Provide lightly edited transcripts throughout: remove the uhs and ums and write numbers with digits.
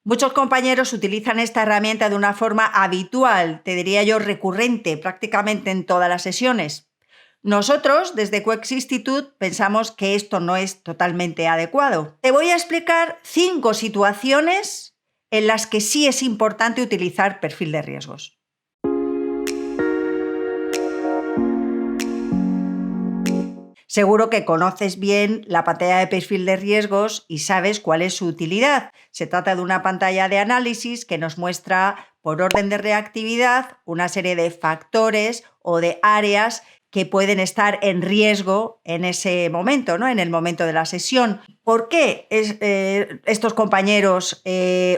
Muchos compañeros utilizan esta herramienta de una forma habitual, te diría yo recurrente, prácticamente en todas las sesiones. Nosotros, desde QEX Institute, pensamos que esto no es totalmente adecuado. Te voy a explicar 5 situaciones en las que sí es importante utilizar perfil de riesgos. Seguro que conoces bien la pantalla de perfil de riesgos y sabes cuál es su utilidad. Se trata de una pantalla de análisis que nos muestra por orden de reactividad una serie de factores o de áreas que pueden estar en riesgo en ese momento, ¿no? En el momento de la sesión. ¿Por qué estos compañeros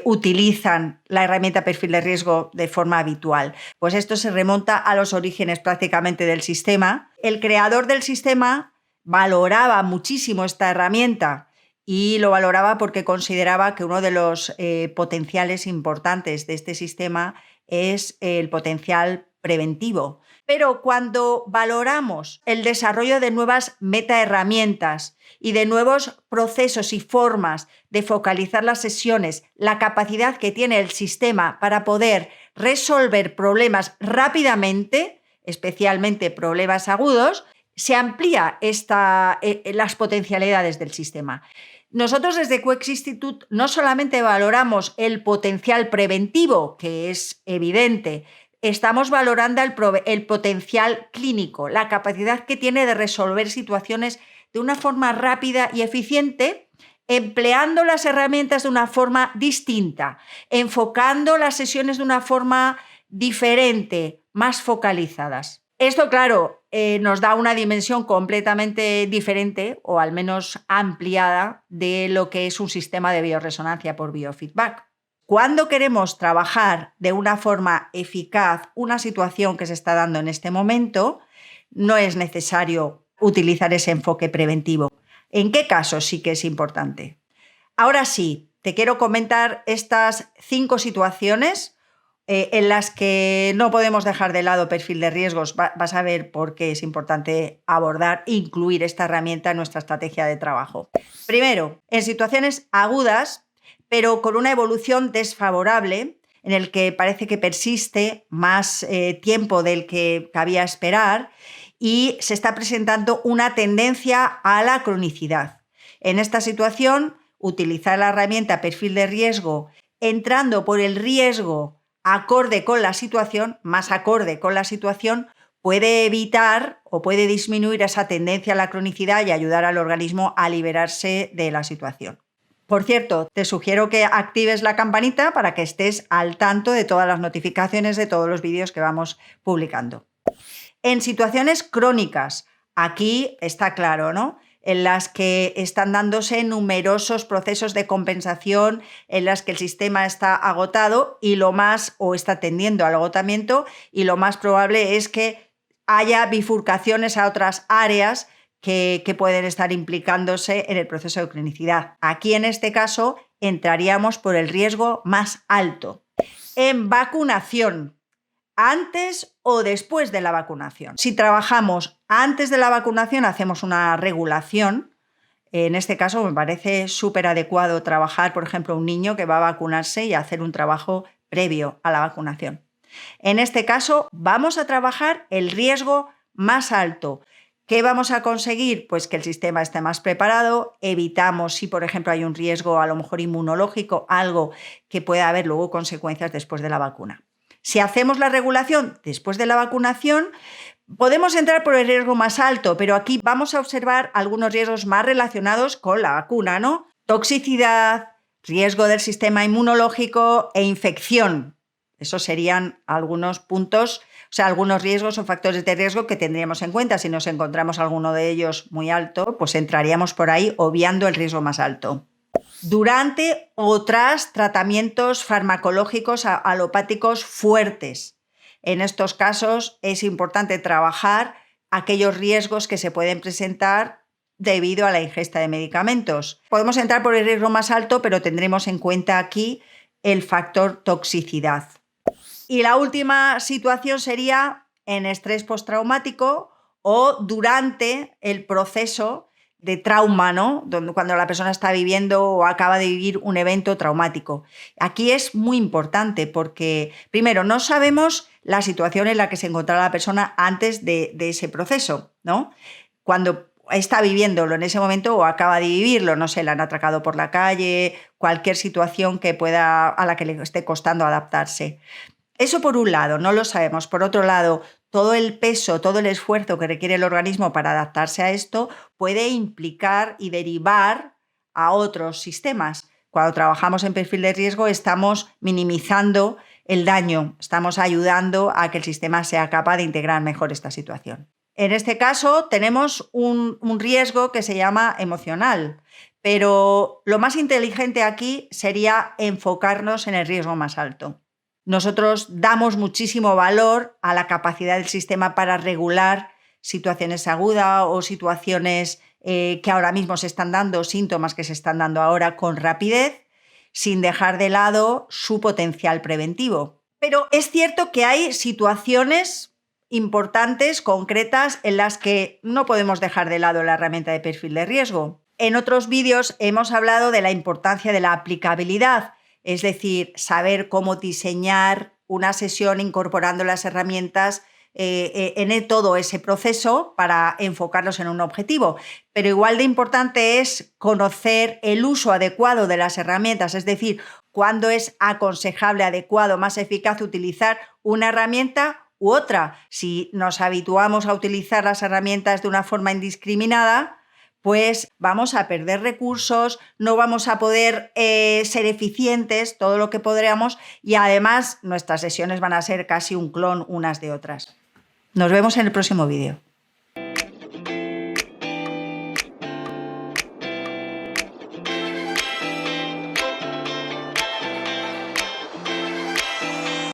utilizan la herramienta perfil de riesgo de forma habitual? Pues esto se remonta a los orígenes prácticamente del sistema. El creador del sistema valoraba muchísimo esta herramienta y lo valoraba porque consideraba que uno de los potenciales importantes de este sistema es el potencial preventivo. Pero cuando valoramos el desarrollo de nuevas metaherramientas y de nuevos procesos y formas de focalizar las sesiones, la capacidad que tiene el sistema para poder resolver problemas rápidamente, especialmente problemas agudos, se amplía las potencialidades del sistema. Nosotros desde QEX Institute no solamente valoramos el potencial preventivo, que es evidente, estamos valorando el potencial clínico, la capacidad que tiene de resolver situaciones de una forma rápida y eficiente, empleando las herramientas de una forma distinta, enfocando las sesiones de una forma diferente, más focalizadas. Esto, claro, nos da una dimensión completamente diferente, o al menos ampliada, de lo que es un sistema de biorresonancia por biofeedback. Cuando queremos trabajar de una forma eficaz una situación que se está dando en este momento, no es necesario utilizar ese enfoque preventivo. ¿En qué casos sí que es importante? Ahora sí, te quiero comentar estas 5 situaciones en las que no podemos dejar de lado perfil de riesgos. Vas a ver por qué es importante abordar e incluir esta herramienta en nuestra estrategia de trabajo. Primero, en situaciones agudas, pero con una evolución desfavorable, en el que parece que persiste más tiempo del que cabía esperar y se está presentando una tendencia a la cronicidad. En esta situación, utilizar la herramienta perfil de riesgo entrando por el riesgo acorde con la situación, más acorde con la situación, puede evitar o puede disminuir esa tendencia a la cronicidad y ayudar al organismo a liberarse de la situación. Por cierto, te sugiero que actives la campanita para que estés al tanto de todas las notificaciones de todos los vídeos que vamos publicando. En situaciones crónicas, aquí está claro, ¿no?, en las que están dándose numerosos procesos de compensación, en las que el sistema está agotado o está tendiendo al agotamiento, y lo más probable es que haya bifurcaciones a otras áreas que pueden estar implicándose en el proceso de cronicidad. Aquí, en este caso, entraríamos por el riesgo más alto. En vacunación, antes o después de la vacunación. Si trabajamos antes de la vacunación, hacemos una regulación. En este caso me parece súper adecuado trabajar, por ejemplo, un niño que va a vacunarse y hacer un trabajo previo a la vacunación. En este caso vamos a trabajar el riesgo más alto. ¿Qué vamos a conseguir? Pues que el sistema esté más preparado, evitamos si, por ejemplo, hay un riesgo a lo mejor inmunológico, algo que pueda haber luego consecuencias después de la vacuna. Si hacemos la regulación después de la vacunación, podemos entrar por el riesgo más alto, pero aquí vamos a observar algunos riesgos más relacionados con la vacuna, ¿no? Toxicidad, riesgo del sistema inmunológico e infección. Esos serían algunos puntos, algunos riesgos o factores de riesgo que tendríamos en cuenta. Si nos encontramos alguno de ellos muy alto, pues entraríamos por ahí obviando el riesgo más alto. Durante o tras tratamientos farmacológicos alopáticos fuertes. En estos casos es importante trabajar aquellos riesgos que se pueden presentar debido a la ingesta de medicamentos. Podemos entrar por el riesgo más alto, pero tendremos en cuenta aquí el factor toxicidad. Y la última situación sería en estrés postraumático o durante el proceso de trauma, ¿no? Cuando la persona está viviendo o acaba de vivir un evento traumático. Aquí es muy importante porque, primero, no sabemos la situación en la que se encontraba la persona antes de ese proceso, ¿no? Cuando está viviéndolo en ese momento o acaba de vivirlo, no sé, le han atracado por la calle, cualquier situación a la que le esté costando adaptarse. Eso por un lado, no lo sabemos. Por otro lado, todo el peso, todo el esfuerzo que requiere el organismo para adaptarse a esto puede implicar y derivar a otros sistemas. Cuando trabajamos en perfil de riesgo estamos minimizando el daño, estamos ayudando a que el sistema sea capaz de integrar mejor esta situación. En este caso tenemos un riesgo que se llama emocional, pero lo más inteligente aquí sería enfocarnos en el riesgo más alto. Nosotros damos muchísimo valor a la capacidad del sistema para regular situaciones agudas o situaciones que ahora mismo se están dando, síntomas que se están dando ahora con rapidez, sin dejar de lado su potencial preventivo. Pero es cierto que hay situaciones importantes, concretas, en las que no podemos dejar de lado la herramienta de perfil de riesgo. En otros vídeos hemos hablado de la importancia de la aplicabilidad, es decir, saber cómo diseñar una sesión incorporando las herramientas en todo ese proceso para enfocarlos en un objetivo. Pero igual de importante es conocer el uso adecuado de las herramientas, es decir, cuándo es aconsejable, adecuado, más eficaz utilizar una herramienta u otra. Si nos habituamos a utilizar las herramientas de una forma indiscriminada, pues vamos a perder recursos, no vamos a poder ser eficientes todo lo que podríamos y además nuestras sesiones van a ser casi un clon unas de otras. Nos vemos en el próximo vídeo.